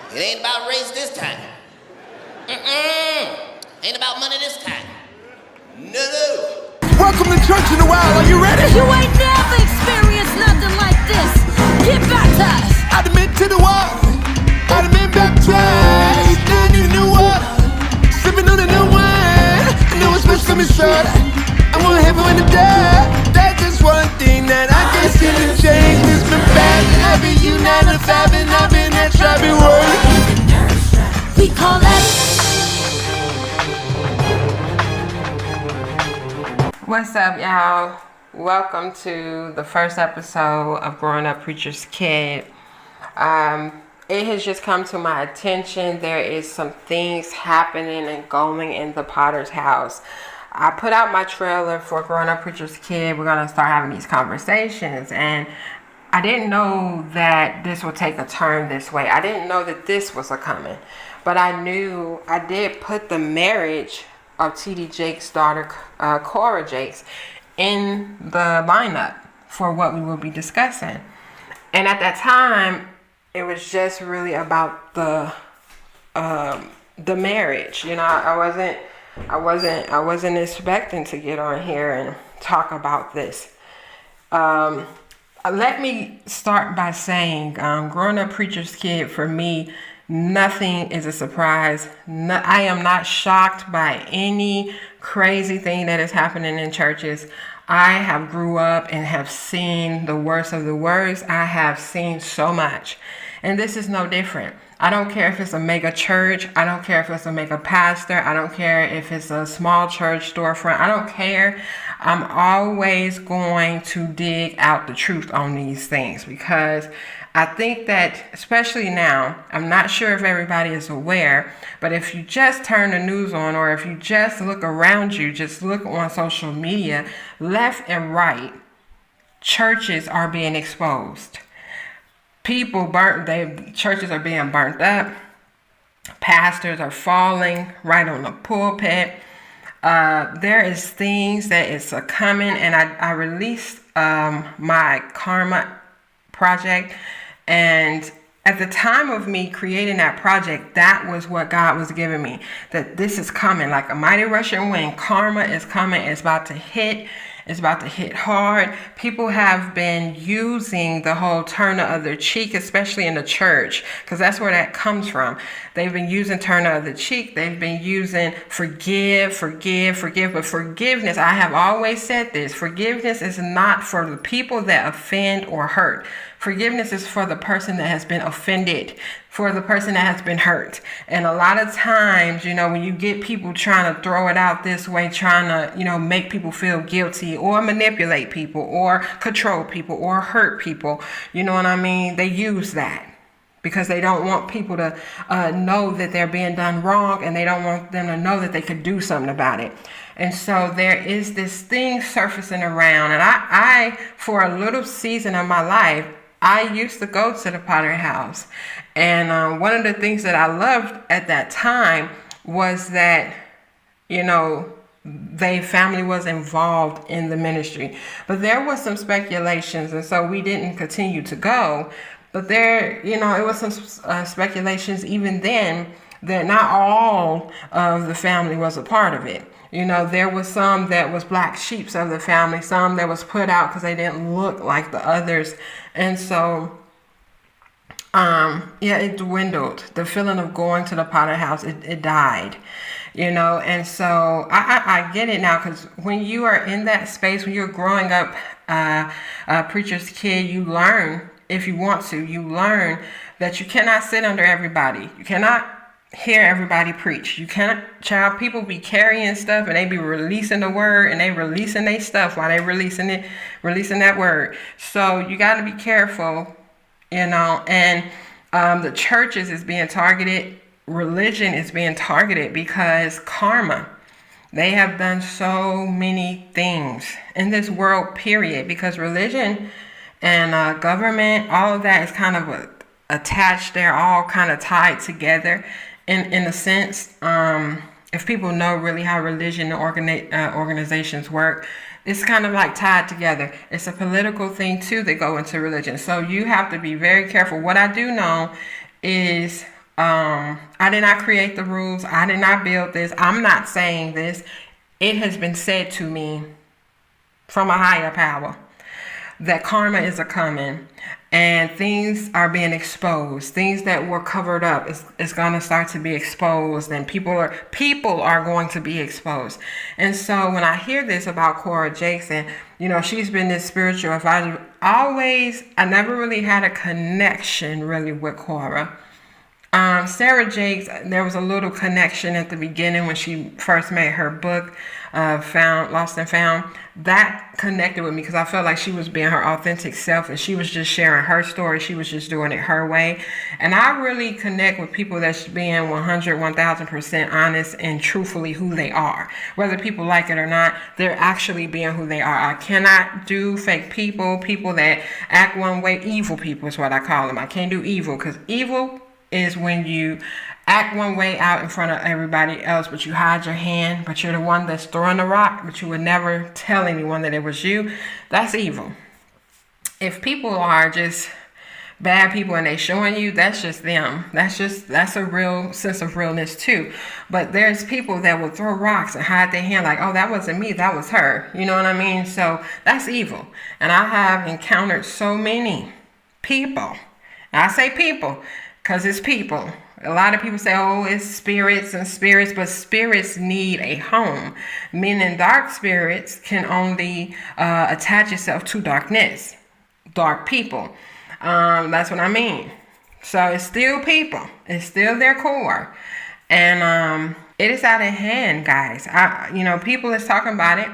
It ain't about race this time. Ain't about money this time. No. Welcome to church in a while. Are you ready? You ain't never experienced nothing like this. Get back to us. I done been to the wall. I done been baptized. Now I need a new water. Sipping on a new wine. I know it's supposed to be short. I want heaven when the die. That's just one thing that I can't seem to change. It's been bad and I've been you 9 to 5 and I've been at Trappy World. We call that. What's up, y'all? Welcome to the first episode of Growing Up Preacher's Kid. It has just come to my attention. There is some things happening and going in the Potter's house. I put out my trailer for Growing Up Preacher's Kid. We're going to start having these conversations. And I didn't know that this would take a turn this way. I didn't know that this was a coming. But I knew I did put the marriage of T.D. Jakes' daughter, Cora Jakes, in the lineup for what we will be discussing. And at that time, it was just really about the marriage. You know, I wasn't expecting to get on here and talk about this. Let me start by saying, Growing Up Preacher's Kid, for me, nothing is a surprise. I am not shocked by any crazy thing that is happening in churches. I have grew up and have seen the worst of the worst. I have seen so much. And this is no different. I don't care if it's a mega church. I don't care if it's a mega pastor. I don't care if it's a small church storefront. I don't care. I'm always going to dig out the truth on these things because I think that, especially now, I'm not sure if everybody is aware, but if you just turn the news on or if you just look around you, just look on social media, left and right, churches are being exposed. Churches are being burnt up. Pastors are falling right on the pulpit. There is things that is coming, and I released my Karma project, and at the time of me creating that project, that was what God was giving me, that this is coming like a mighty rushing wind. Karma is coming. It's about to hit. It's about to hit hard. People have been using the whole turn the other cheek, especially in the church, because that's where that comes from. They've been using turn the other cheek. They've been using forgive. But forgiveness, I have always said this, forgiveness is not for the people that offend or hurt. Forgiveness is for the person that has been offended, for the person that has been hurt. And a lot of times, you know, when you get people trying to throw it out this way, trying to, you know, make people feel guilty or manipulate people or control people or hurt people, you know what I mean? They use that because they don't want people to know that they're being done wrong, and they don't want them to know that they could do something about it. And so there is this thing surfacing around. And I for a little season of my life, I used to go to the Potter house. And one of the things that I loved at that time was that, you know, their family was involved in the ministry. But there was some speculations, and so we didn't continue to go. But there, you know, it was some speculations even then that not all of the family was a part of it. You know, there was some that was black sheeps of the family, some that was put out because they didn't look like the others. And so, it dwindled. The feeling of going to the Potter house, it died, you know. And so I get it now, because when you are in that space, when you're growing up a preacher's kid, you learn, if you want to, you learn that you cannot sit under everybody. You cannot hear everybody preach. You cannot, child, people be carrying stuff and they be releasing the word and they releasing their stuff while they releasing that word. So you got to be careful, you know. And the churches is being targeted. Religion is being targeted because karma. They have done so many things in this world, period, because religion and government, all of that is kind of attached. They're all kind of tied together in a sense. If people know really how religion and organizations work, it's kind of like tied together. It's a political thing too that go into religion. So you have to be very careful. What I do know is I did not create the rules. I did not build this. I'm not saying this. It has been said to me from a higher power that karma is a coming, and things are being exposed. Things that were covered up is going to start to be exposed, and people are going to be exposed. And so when I hear this about Cora Jackson, she's been this spiritual advisor. I never really had a connection really with Cora. Sarah Jakes, there was a little connection at the beginning when she first made her book, Lost and Found. That connected with me because I felt like she was being her authentic self, and she was just sharing her story. She was just doing it her way. And I really connect with people that's being 100, 1000% honest and truthfully who they are. Whether people like it or not, they're actually being who they are. I cannot do fake people that act one way. Evil people is what I call them. I can't do evil, because evil is when you act one way out in front of everybody else, but you hide your hand, but you're the one that's throwing the rock, but you would never tell anyone that it was you. That's evil. If people are just bad people and they showing you, that's just them. That's a real sense of realness too. But there's people that will throw rocks and hide their hand like, oh, that wasn't me, that was her. You know what I mean? So that's evil. And I have encountered so many people. I say people because it's people. A lot of people say, oh, it's spirits, but spirits need a home. Meaning dark spirits can only attach itself to darkness, dark people. That's what I mean. So it's still people. It's still their core. And it is out of hand, guys. People is talking about it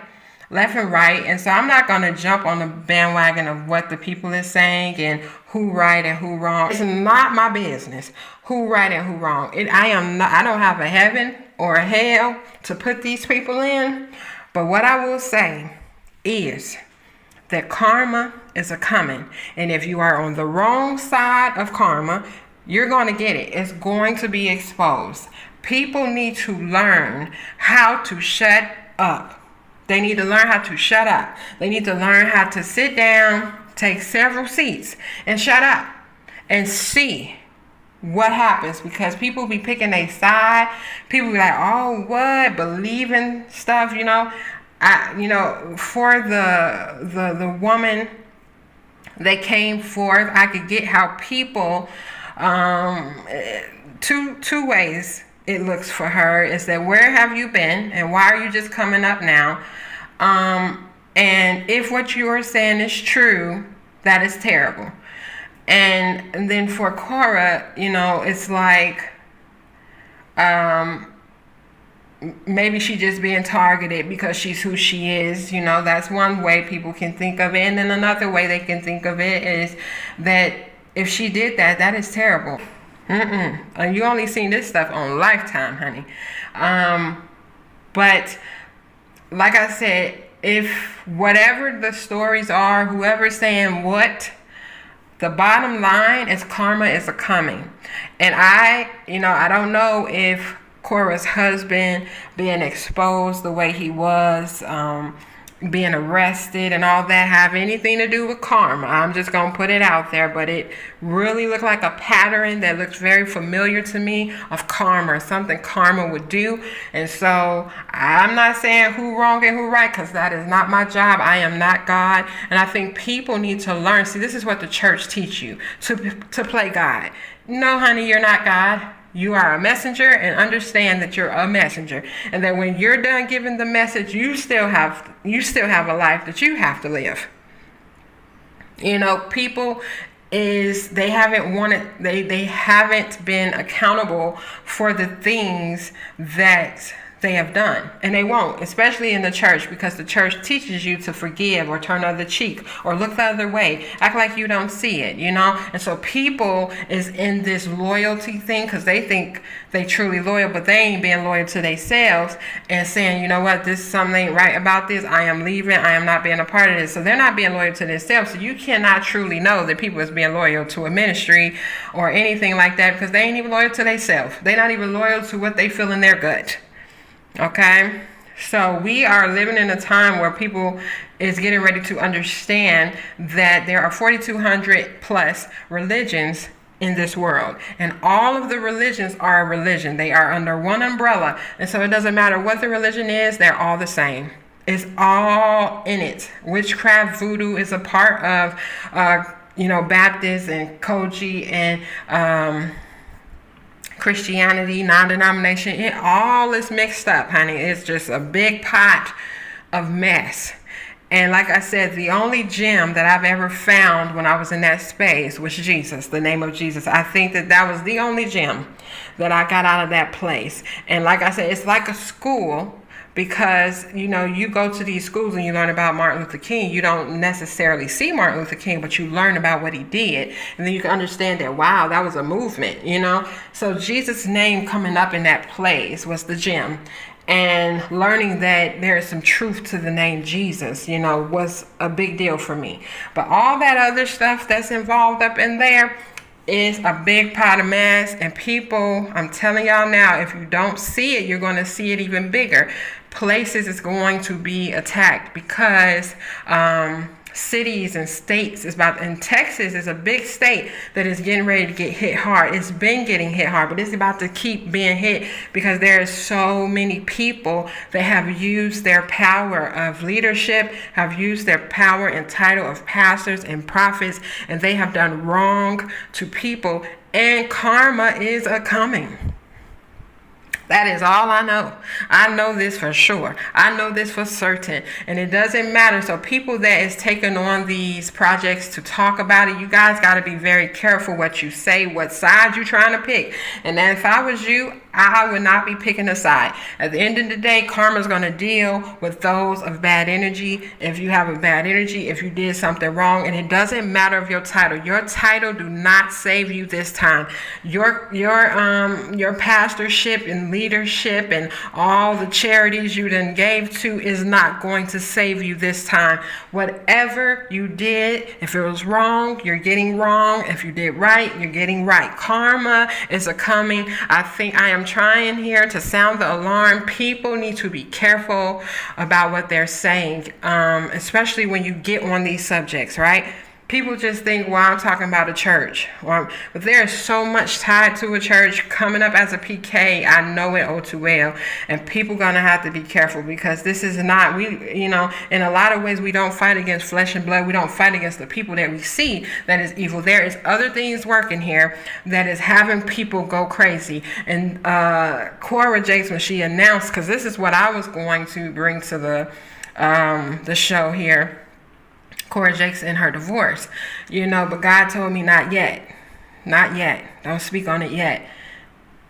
left and right. And so I'm not going to jump on the bandwagon of what the people is saying and who right and who wrong. It's not my business who right and who wrong. I don't have a heaven or a hell to put these people in. But what I will say is that karma is a coming. And if you are on the wrong side of karma, you're going to get it. It's going to be exposed. People need to learn how to shut up. They need to learn how to shut up. They need to learn how to sit down, take several seats, and shut up and see what happens. Because people be picking their side. People be like, oh, what? Believing stuff, for the woman that came forth, I could get how people, two ways it looks for her is that where have you been and why are you just coming up now? And if what you are saying is true, that is terrible. And then for Cora, it's like maybe she just being targeted because she's who she is. That's one way people can think of it. And then another way they can think of it is that if she did that, that is terrible. You only seen this stuff on Lifetime, honey. But like I said, if whatever the stories are, whoever's saying what, the bottom line is karma is a coming. And I don't know if Cora's husband being exposed the way he was, being arrested and all that have anything to do with karma. I'm just going to put it out there, but it really looked like a pattern that looks very familiar to me of karma, something karma would do. And so I'm not saying who wrong and who right, because that is not my job. I am not God. And I think people need to learn. See, this is what the church teach you, to play God. No, honey, you're not God. You are a messenger, and understand that you're a messenger, and that when you're done giving the message, you still have a life that you have to live. People they haven't been accountable for the things that they have done, and they won't, especially in the church, because the church teaches you to forgive or turn the other cheek or look the other way, act like you don't see it, and so people is in this loyalty thing because they think they truly loyal, but they ain't being loyal to themselves and saying, you know what, this something ain't right about this, I am leaving, I am not being a part of this. So they're not being loyal to themselves. So you cannot truly know that people is being loyal to a ministry or anything like that, because they ain't even loyal to themselves. They're not even loyal to what they feel in their gut. Okay, so we are living in a time where people is getting ready to understand that there are 4,200 plus religions in this world, and all of the religions are a religion. They are under one umbrella, and so it doesn't matter what the religion is, they're all the same. It's all in it. Witchcraft, voodoo is a part of Baptist and Koji and Christianity, non-denomination. It all is mixed up, honey. It's just a big pot of mess. And like I said, the only gem that I've ever found when I was in that space was Jesus, the name of Jesus. I think that was the only gem that I got out of that place. And like I said, it's like a school, because, you go to these schools and you learn about Martin Luther King. You don't necessarily see Martin Luther King, but you learn about what he did. And then you can understand that, wow, that was a movement, So Jesus' name coming up in that place was the gem. And learning that there is some truth to the name Jesus, was a big deal for me. But all that other stuff that's involved up in there is a big pot of mess. And people, I'm telling y'all now, if you don't see it, you're going to see it even bigger. Places is going to be attacked because cities and states and Texas is a big state that is getting ready to get hit hard. It's been getting hit hard, but it's about to keep being hit because there are so many people that have used their power of leadership, have used their power and title of pastors and prophets, and they have done wrong to people, and karma is a coming. That is all I know. I know this for sure. I know this for certain. And it doesn't matter. So people that is taking on these projects to talk about it, you guys got to be very careful what you say, what side you're trying to pick. And then if I was you, I would not be picking a side. At the end of the day, karma is going to deal with those of bad energy. If you have a bad energy, if you did something wrong, and it doesn't matter of your title. Your title do not save you this time. Your pastorship and leadership and all the charities you done gave to is not going to save you this time. Whatever you did, if it was wrong, you're getting wrong. If you did right, you're getting right. Karma is a coming. I think I am trying here to sound the alarm. People need to be careful about what they're saying, especially when you get on these subjects, right? People just think, well, I'm talking about a church. But there is so much tied to a church. Coming up as a PK, I know it all too well. And people going to have to be careful because this is not, in a lot of ways, we don't fight against flesh and blood. We don't fight against the people that we see that is evil. There is other things working here that is having people go crazy. And Cora Jakes, when she announced, because this is what I was going to bring to the show here, Cora Jakes in her divorce, but God told me not yet. Don't speak on it yet.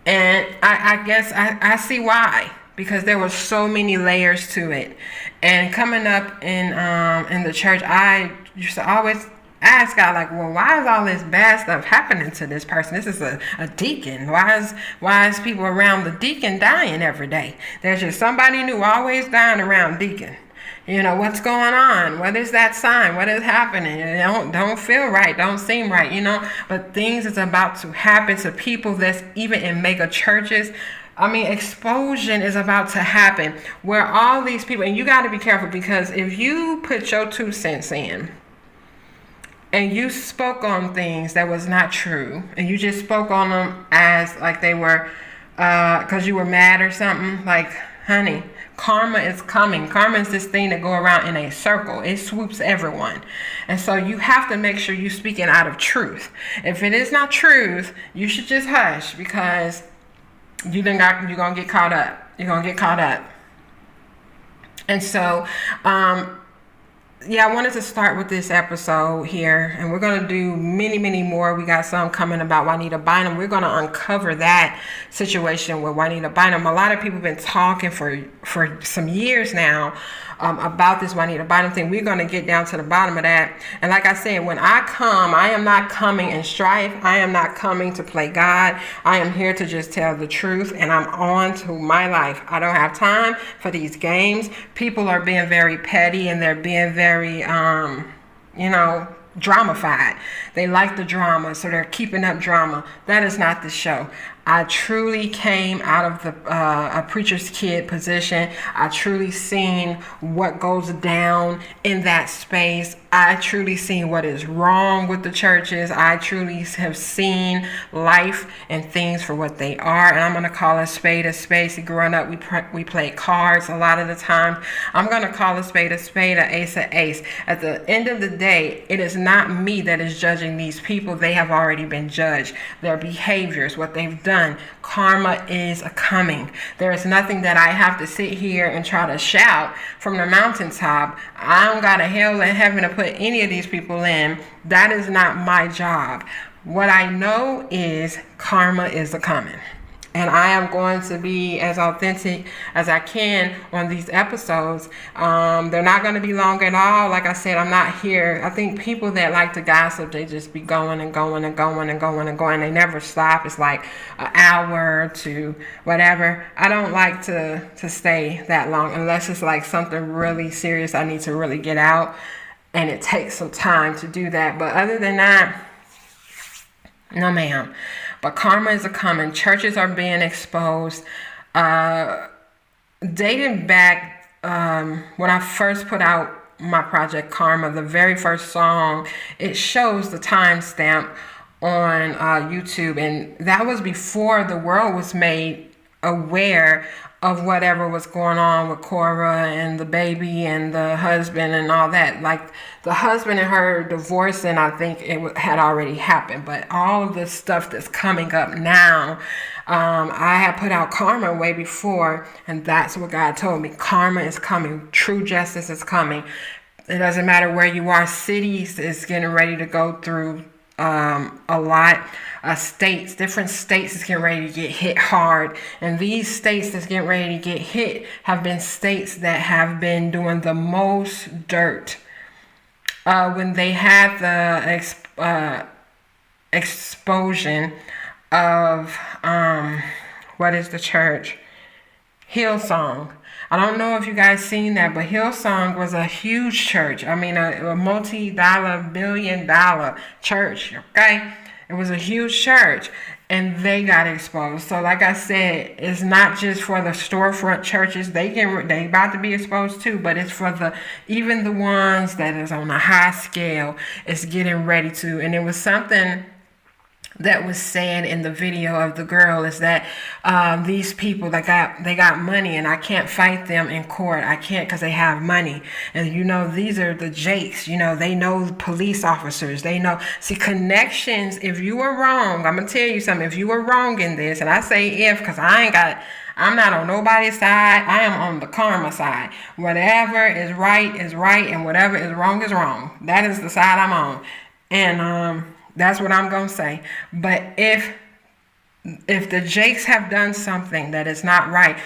And I guess I see why, because there were so many layers to it. And coming up in the church, I used to always ask God, like, well, why is all this bad stuff happening to this person? This is a deacon. Why is people around the deacon dying every day? There's just somebody new always dying around deacon. What's going on? What is that sign? What is happening? Don't feel right. Don't seem right, But things is about to happen to people that's even in mega churches. Explosion is about to happen where all these people, and you got to be careful because if you put your 2 cents in and you spoke on things that was not true and you just spoke on them as like they were, because you were mad or something, like, honey, karma is coming. Karma is this thing that go around in a circle. It swoops everyone. And so you have to make sure you're speaking out of truth. If it is not truth, you should just hush because you're going to get caught up. You're going to get caught up. And so, I wanted to start with this episode here, and we're going to do many, many more. We got some coming about Juanita Bynum. We're going to uncover that situation with Juanita Bynum. A lot of people have been talking for some years now about this Juanita Bynum thing. We're going to get down to the bottom of that. And like I said, when I come, I am not coming in strife. I am not coming to play God. I am here to just tell the truth, and I'm on to my life. I don't have time for these games. People are being very petty, and they're being very, dramified. They like the drama, so they're keeping up drama. That is not the show. I truly came out of the a preacher's kid position. I truly seen what goes down in that space. I truly seen what is wrong with the churches. I truly have seen life and things for what they are. And I'm going to call a spade a spade. See, growing up, we played cards a lot of the time. I'm going to call a spade, an ace, an ace. At the end of the day, it is not me that is judging these people. They have already been judged. Their behaviors, what they've done. Karma is coming. There is nothing that I have to sit here and try to shout from the mountaintop. I don't got a hell in heaven to put any of these people in. That is not my job. What I know is karma is coming. And I am going to be as authentic as I can on these episodes. They're not going to be long at all. Like I said, I'm not here. I think people that like to gossip, they just be going and going and going and going and going. They never stop. It's like an hour to whatever. I don't like to stay that long unless it's like something really serious I need to really get out. And it takes some time to do that. But other than that, no ma'am. But karma is coming. Churches are being exposed. Dating back when I first put out my project Karma, the very first song, it shows the timestamp on YouTube. And that was before the world was made aware of whatever was going on with Cora and the baby and the husband and all that. Like the husband and her divorcing, I think it had already happened. But all of this stuff that's coming up now, I had put out Karma way before, and that's what God told me. Karma is coming. True justice is coming. It doesn't matter where you are. Cities is getting ready to go through a lot. States, different states is getting ready to get hit hard, and these states that's getting ready to get hit have been states that have been doing the most dirt. When they had the explosion of what is the church? Hillsong. I don't know if you guys seen that, but Hillsong was a huge church. I mean, a multi-dollar, billion-dollar church, okay? It was a huge church, and they got exposed. So like I said, it's not just for the storefront churches. They about to be exposed too, but it's for even the ones that is on a high scale is getting ready to. And it was something that was said in the video of the girl is that these people they got money, and I can't fight them in court. I can't because they have money. And these are the jakes. They know police officers. They know. See, connections. If you were wrong, I'm gonna tell you something. If you were wrong in this, and I say if because I'm not on nobody's side. I am on the karma side. Whatever is right, and whatever is wrong. That is the side I'm on. And that's what I'm going to say. But if the Jakes have done something that is not right,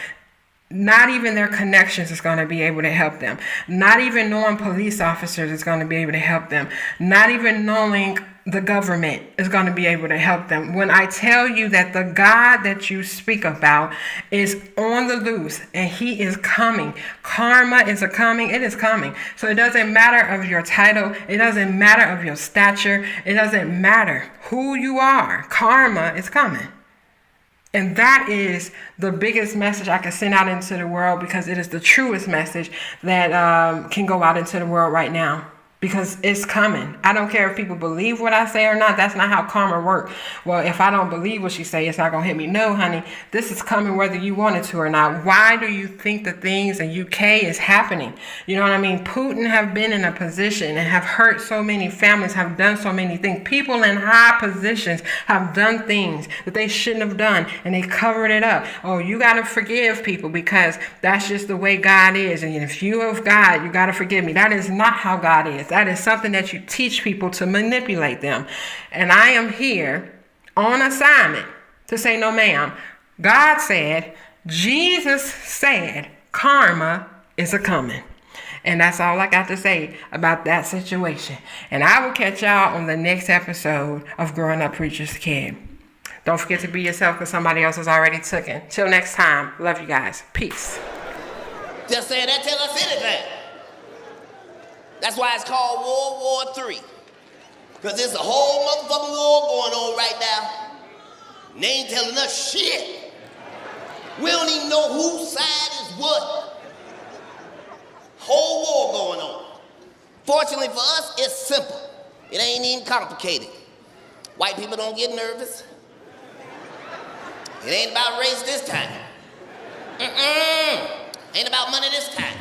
not even their connections is going to be able to help them. Not even knowing police officers is going to be able to help them. Not even knowing the government is going to be able to help them. When I tell you that the God that you speak about is on the loose and he is coming, karma is coming, it is coming. So it doesn't matter of your title. It doesn't matter of your stature. It doesn't matter who you are. Karma is coming. And that is the biggest message I can send out into the world, because it is the truest message that can go out into the world right now. Because it's coming. I don't care if people believe what I say or not. That's not how karma works. Well, if I don't believe what she say, it's not going to hit me. No, honey, this is coming whether you want it to or not. Why do you think the things in UK is happening? You know what I mean? Putin have been in a position and have hurt so many families, have done so many things. People in high positions have done things that they shouldn't have done, and they covered it up. Oh, you got to forgive people because that's just the way God is. And if you of God, you got to forgive me. That is not how God is. That is something that you teach people to manipulate them. And I am here on assignment to say, no, ma'am. God said, Jesus said, karma is coming. And that's all I got to say about that situation. And I will catch y'all on the next episode of Growing Up Preacher's Kid. Don't forget to be yourself because somebody else is already taken. Till next time. Love you guys. Peace. Just saying that tell us anything. That's why it's called World War III. Because there's a whole motherfucking war going on right now. And they ain't telling us shit. We don't even know whose side is what. Whole war going on. Fortunately for us, it's simple. It ain't even complicated. White people don't get nervous. It ain't about race this time. Ain't about money this time.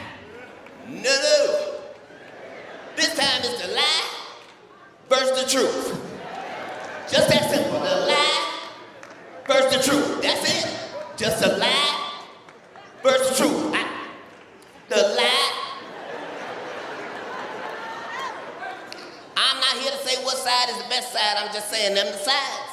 No. This time it's the lie versus the truth. Just that simple. The lie versus the truth. That's it. Just the lie versus the truth. The lie. I'm not here to say what side is the best side. I'm just saying them the sides.